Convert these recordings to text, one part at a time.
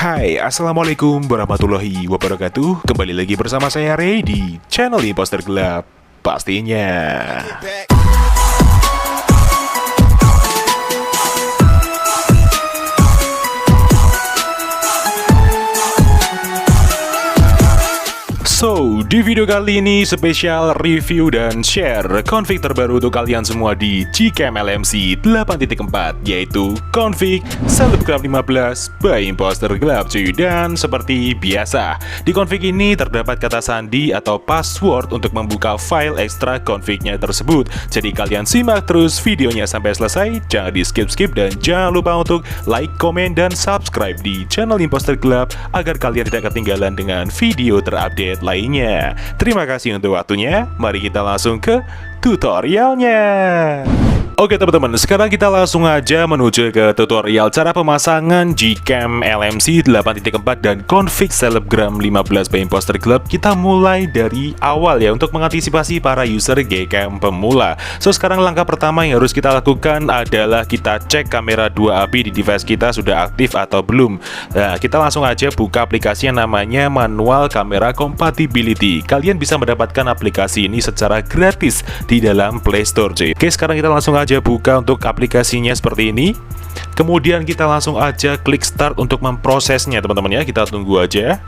Hai, Assalamualaikum warahmatullahi wabarakatuh. Kembali lagi bersama saya Ray di channel Imposter Gelap pastinya. So, di video kali ini spesial review dan share config terbaru untuk kalian semua di Gcam LMC 8.4, yaitu config Selebgram 15 by Imposter Gelap cuy. Dan seperti biasa, di config ini terdapat kata sandi atau password untuk membuka file ekstra confignya tersebut. Jadi kalian simak terus videonya sampai selesai, jangan di skip-skip, dan jangan lupa untuk like, komen, dan subscribe di channel Imposter Gelap agar kalian tidak ketinggalan dengan video terupdate lainnya. Terima kasih untuk waktunya. Mari kita langsung ke tutorialnya. Oke teman-teman, sekarang kita langsung aja menuju ke tutorial cara pemasangan Gcam LMC 8.4 dan config Selebgram 15 by Imposter Gelap. Kita mulai dari awal ya, untuk mengantisipasi para user Gcam pemula. So, sekarang langkah pertama yang harus kita lakukan adalah kita cek kamera 2 API di device kita sudah aktif atau belum. Nah, kita langsung aja buka aplikasi yang namanya Manual Camera Compatibility. Kalian bisa mendapatkan aplikasi ini secara gratis di dalam Play Store cuy. Oke, sekarang kita langsung aja buka untuk aplikasinya seperti ini. Kemudian kita langsung aja klik start untuk memprosesnya teman-teman ya. Kita tunggu aja.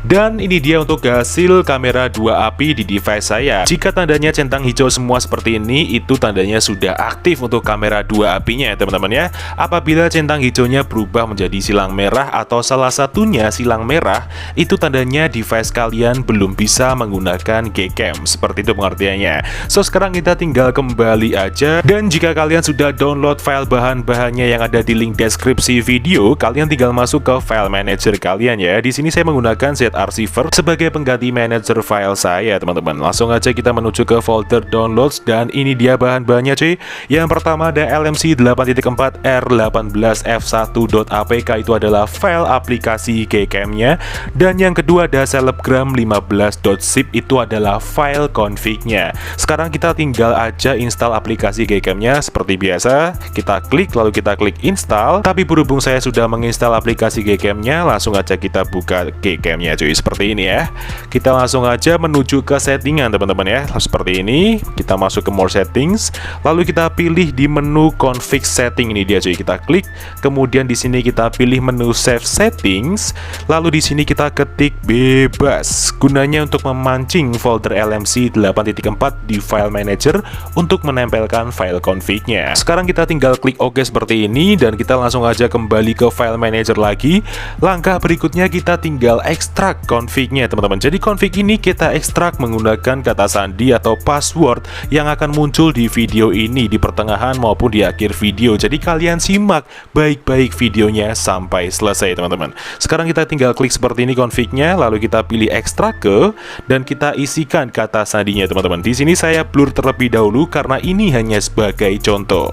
Dan ini dia untuk hasil kamera 2 API di device saya. Jika tandanya centang hijau semua seperti ini, itu tandanya sudah aktif untuk kamera 2 API-nya ya teman-teman ya. Apabila centang hijaunya berubah menjadi silang merah atau salah satunya silang merah, itu tandanya device kalian belum bisa menggunakan Gcam. Seperti itu pengertiannya. So, sekarang kita tinggal kembali aja. Dan jika kalian sudah download file bahan-bahannya yang ada di link deskripsi video, kalian tinggal masuk ke file manager kalian ya. Di sini saya menggunakan Z-Archiver sebagai pengganti manager file saya teman-teman. Langsung aja kita menuju ke folder downloads, dan ini dia bahan-bahannya cuy. Yang pertama ada LMC 8.4 R18f1.apk, itu adalah file aplikasi Gcam-nya. Dan yang kedua ada Selebgram 15.zip, itu adalah file config-nya. Sekarang kita tinggal aja install aplikasi Gcam-nya seperti biasa. Kita klik lalu kita klik install. Tapi berhubung saya sudah menginstal aplikasi Gcam-nya, langsung aja kita buka Gcam-nya cuy, seperti ini ya. Kita langsung aja menuju ke settingan teman-teman ya. Seperti ini, kita masuk ke more settings, lalu kita pilih di menu config setting. Ini dia cuy, kita klik. Kemudian di sini kita pilih menu save settings, lalu di sini kita ketik bebas, gunanya untuk memancing folder LMC 8.4 di file manager untuk menempelkan file config-nya. Sekarang kita tinggal klik OK seperti ini, dan kita langsung aja kembali ke file manager lagi. Langkah berikutnya kita tinggal ekstrak config-nya teman-teman. Jadi config ini kita ekstrak menggunakan kata sandi atau password yang akan muncul di video ini di pertengahan maupun di akhir video. Jadi kalian simak baik-baik videonya sampai selesai teman-teman. Sekarang kita tinggal klik seperti ini config-nya, lalu kita pilih ekstrak ke, dan kita isikan kata sandinya teman-teman. Di sini saya blur terlebih dahulu karena ini hanya sebagai contoh.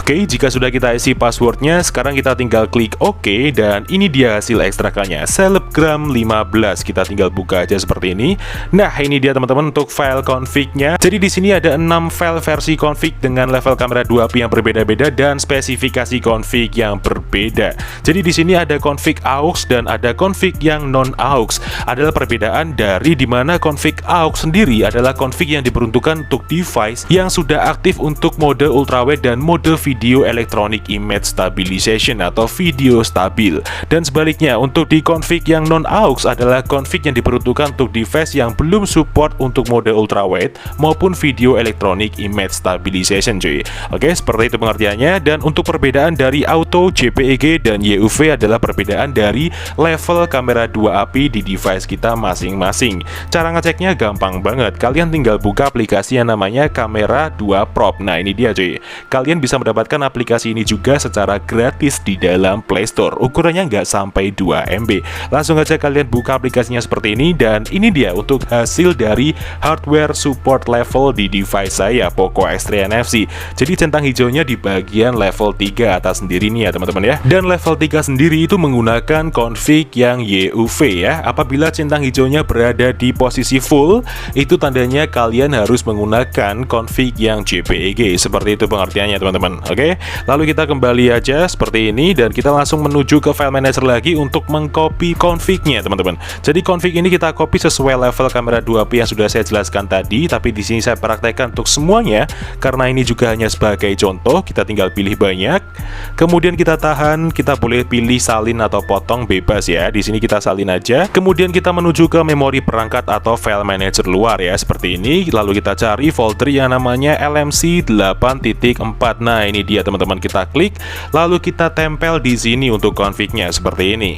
Oke, jika sudah kita isi passwordnya, sekarang kita tinggal klik OK, dan ini dia hasil ekstrakannya, Selebgram 15. Kita tinggal buka aja seperti ini. Nah, ini dia teman-teman untuk file config-nya. Jadi di sini ada 6 file versi config dengan level kamera 2 API yang berbeda-beda dan spesifikasi config yang berbeda. Jadi di sini ada config AUX dan ada config yang non AUX. Adalah perbedaan dari dimana config AUX sendiri adalah config yang diperuntukkan untuk device yang sudah aktif untuk mode ultrawide dan mode video electronic image stabilization atau video stabil. Dan sebaliknya, untuk di config yang non AUX adalah config yang diperuntukkan untuk device yang belum support untuk mode ultrawide maupun video electronic image stabilization cuy. Oke, seperti itu pengertiannya. Dan untuk perbedaan dari auto, JPEG, dan YUV adalah perbedaan dari level kamera 2 API di device kita masing-masing. Cara ngeceknya gampang banget. Kalian tinggal buka aplikasi yang namanya Kamera 2 Prop. Nah, ini dia cuy. Kalian bisa mendapatkan aplikasi ini juga secara gratis di dalam Play Store. Ukurannya nggak sampai 2 MB. Langsung aja kalian buka aplikasinya seperti ini, dan ini dia untuk hasil dari hardware support level di device saya, Poco X3 NFC. Jadi centang hijaunya di bagian level 3 atas sendiri nih ya teman-teman ya. Dan level 3 sendiri itu menggunakan config yang YUV ya. Apabila centang hijaunya berada di posisi full, itu tandanya kalian harus menggunakan config yang JPEG. Seperti itu pengertiannya teman-teman. Oke, lalu kita kembali aja seperti ini dan kita langsung menuju ke file manager lagi untuk mengcopy config-nya, teman-teman. Jadi config ini kita copy sesuai level kamera 2P yang sudah saya jelaskan tadi, tapi di sini saya praktekkan untuk semuanya karena ini juga hanya sebagai contoh. Kita tinggal pilih banyak, kemudian kita tahan, kita boleh pilih salin atau potong bebas ya. Di sini kita salin aja. Kemudian kita menuju ke memori perangkat atau file manager luar ya, seperti ini. Lalu kita cari folder yang namanya LMC 8.4. Nah, ini dia teman-teman, kita klik, lalu kita tempel di sini untuk config-nya seperti ini.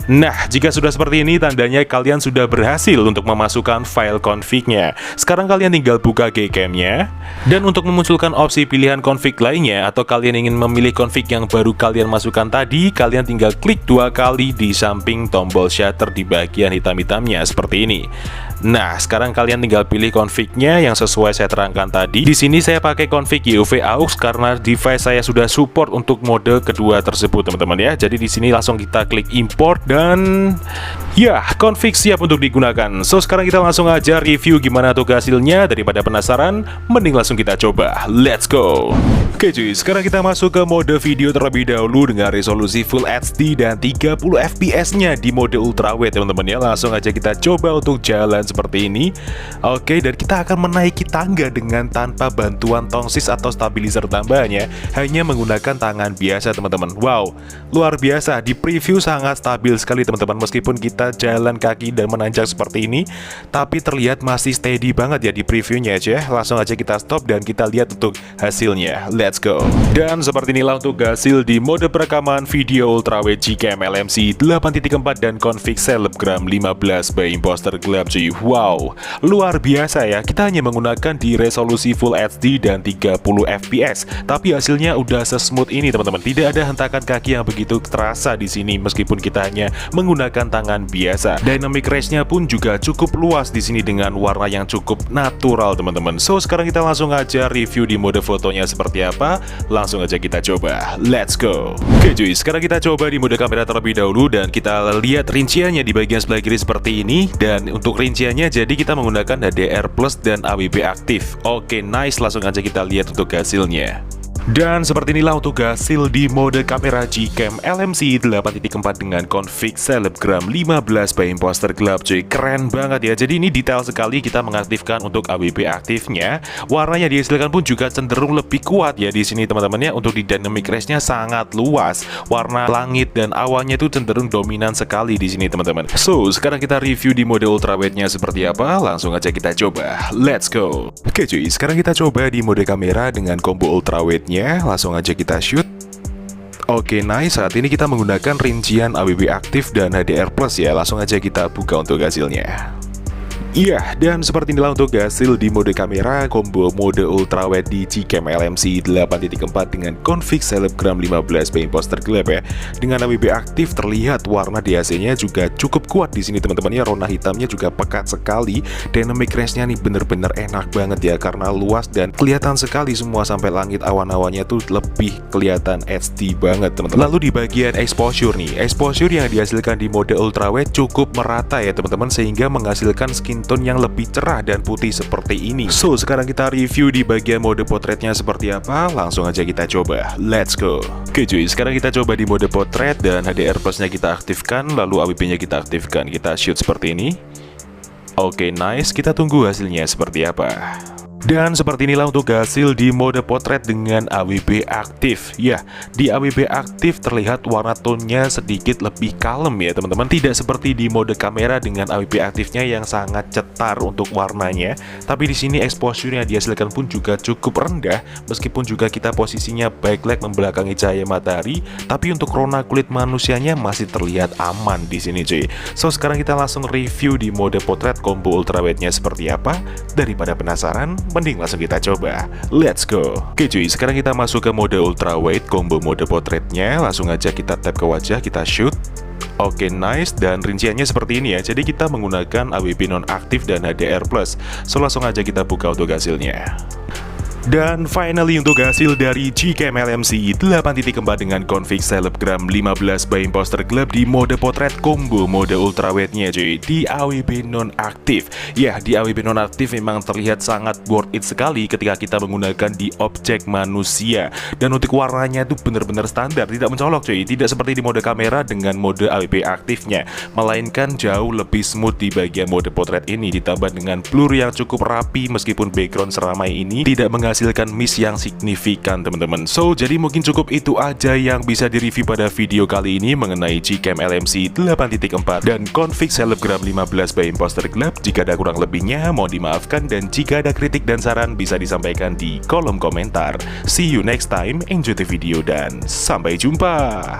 Nah, jika sudah seperti ini, tandanya kalian sudah berhasil untuk memasukkan file config-nya. Sekarang kalian tinggal buka Gcam-nya, dan untuk memunculkan opsi pilihan config lainnya, atau kalian ingin memilih config yang baru kalian masukkan tadi, kalian tinggal klik 2 kali di samping tombol shutter di bagian hitam-hitamnya seperti ini. Nah, sekarang kalian tinggal pilih config-nya yang sesuai saya terangkan tadi. Di sini saya pakai config UV aux karena device saya sudah support untuk mode kedua tersebut, teman-teman ya. Jadi di sini langsung kita klik import dan ya, config siap untuk digunakan. So, sekarang kita langsung aja review gimana tuh hasilnya. Daripada penasaran, mending langsung kita coba. Let's go. Oke cuy, sekarang kita masuk ke mode video terlebih dahulu dengan resolusi Full HD dan 30 fps-nya di mode ultrawide, teman-teman ya. Langsung aja kita coba untuk jalan seperti ini. Oke, dan kita akan menaiki tangga dengan tanpa bantuan tongsis atau stabilizer tambahannya, hanya menggunakan tangan biasa, teman-teman. Wow, luar biasa. Di preview sangat stabil sekali, teman-teman. Meskipun kita jalan kaki dan menanjak seperti ini, tapi terlihat masih steady banget ya di previewnya aja. Langsung aja kita stop dan kita lihat untuk hasilnya. Let's go. Dan seperti inilah untuk hasil di mode perekaman video ultrawide Gcam LMC 8.4 dan config selebgram 15 by Imposter Gelap cuy. Wow, luar biasa ya. Kita hanya menggunakan di resolusi Full HD dan 30 fps, tapi hasilnya udah sesmooth ini, teman-teman. Tidak ada hentakan kaki yang begitu terasa di sini meskipun kita hanya menggunakan tangan biasa. Dynamic range-nya pun juga cukup luas di sini dengan warna yang cukup natural, teman-teman. So, sekarang kita langsung aja review di mode fotonya seperti apa. Langsung aja kita coba. Let's go. Oke cuy, sekarang kita coba di mode kamera terlebih dahulu dan kita lihat rinciannya di bagian sebelah kiri seperti ini. Dan untuk rinciannya jadi kita menggunakan HDR plus dan AWB aktif. Oke, nice. Langsung aja kita lihat untuk hasilnya. Dan seperti inilah untuk hasil di mode kamera Gcam LMC 8.4 dengan config selebgram 15 by Imposter Gelap cuy. Keren banget ya. Jadi ini detail sekali kita mengaktifkan untuk AWB aktifnya. Warnanya dihasilkan pun juga cenderung lebih kuat ya di sini, teman-teman ya. Untuk di dynamic range-nya sangat luas. Warna langit dan awannya itu cenderung dominan sekali di sini, teman-teman. So, sekarang kita review di mode ultrawide-nya seperti apa. Langsung aja kita coba. Let's go. Oke cuy, sekarang kita coba di mode kamera dengan combo ultrawide-nya. Langsung aja kita shoot. Oke, nice. Saat ini kita menggunakan rincian AWB aktif dan HDR plus ya. Langsung aja kita buka untuk hasilnya. Iya, dan seperti inilah untuk hasil di mode kamera combo mode ultrawide di Gcam LMC 8.4 dengan config selebgram 15 by Imposter Gelap ya. Dengan AWB aktif terlihat warna di AC-nya juga cukup kuat di sini, teman-teman ya. Warna hitamnya juga pekat sekali. Dynamic range-nya nih bener-bener enak banget ya karena luas dan kelihatan sekali semua sampai langit awan-awannya tuh lebih kelihatan HD banget, teman-teman. Lalu di bagian exposure nih, exposure yang dihasilkan di mode ultrawide cukup merata ya, teman-teman, sehingga menghasilkan skin tone yang lebih cerah dan putih seperti ini. So, sekarang kita review di bagian mode potretnya seperti apa. Langsung aja kita coba. Let's go. Oke cuy, sekarang kita coba di mode potret dan HDR plusnya kita aktifkan, lalu AWB-nya kita aktifkan. Kita shoot seperti ini. Oke, nice. Kita tunggu hasilnya seperti apa. Dan seperti inilah untuk hasil di mode potret dengan AWB aktif. Ya, di AWB aktif terlihat warna tone-nya sedikit lebih kalem ya, teman-teman. Tidak seperti di mode kamera dengan AWB aktifnya yang sangat cetar untuk warnanya. Tapi di sini exposure yang dihasilkan pun juga cukup rendah, meskipun juga kita posisinya backlight membelakangi cahaya matahari, tapi untuk rona kulit manusianya masih terlihat aman di sini cuy. So, sekarang kita langsung review di mode potret combo ultrawide-nya seperti apa. Daripada penasaran, mending langsung kita coba. Let's go. Oke cuy, sekarang kita masuk ke mode ultrawide combo mode potretnya. Langsung aja kita tap ke wajah, kita shoot. Oke, nice. Dan rinciannya seperti ini ya. Jadi kita menggunakan AWB nonaktif dan HDR plus. So, langsung aja kita buka untuk hasilnya. Dan finally untuk hasil dari Gcam LMC 8.4 dengan config selebgram 15 by imposter club di mode potret combo mode ultrawide-nya cuy, di AWP nonaktif. Ya, di AWP nonaktif memang terlihat sangat worth it sekali ketika kita menggunakan di objek manusia. Dan untuk warnanya itu benar-benar standar, tidak mencolok cuy, tidak seperti di mode kamera dengan mode AWP aktifnya, melainkan jauh lebih smooth di bagian mode potret ini, ditambah dengan blur yang cukup rapi meskipun background seramai ini tidak menghasilkan miss yang signifikan teman-teman. So, jadi mungkin cukup itu aja yang bisa direview pada video kali ini mengenai Gcam LMC 8.4 dan config selebgram 15 by imposter club. Jika ada kurang lebihnya mohon dimaafkan, dan jika ada kritik dan saran bisa disampaikan di kolom komentar. See you next time, enjoy the video dan sampai jumpa.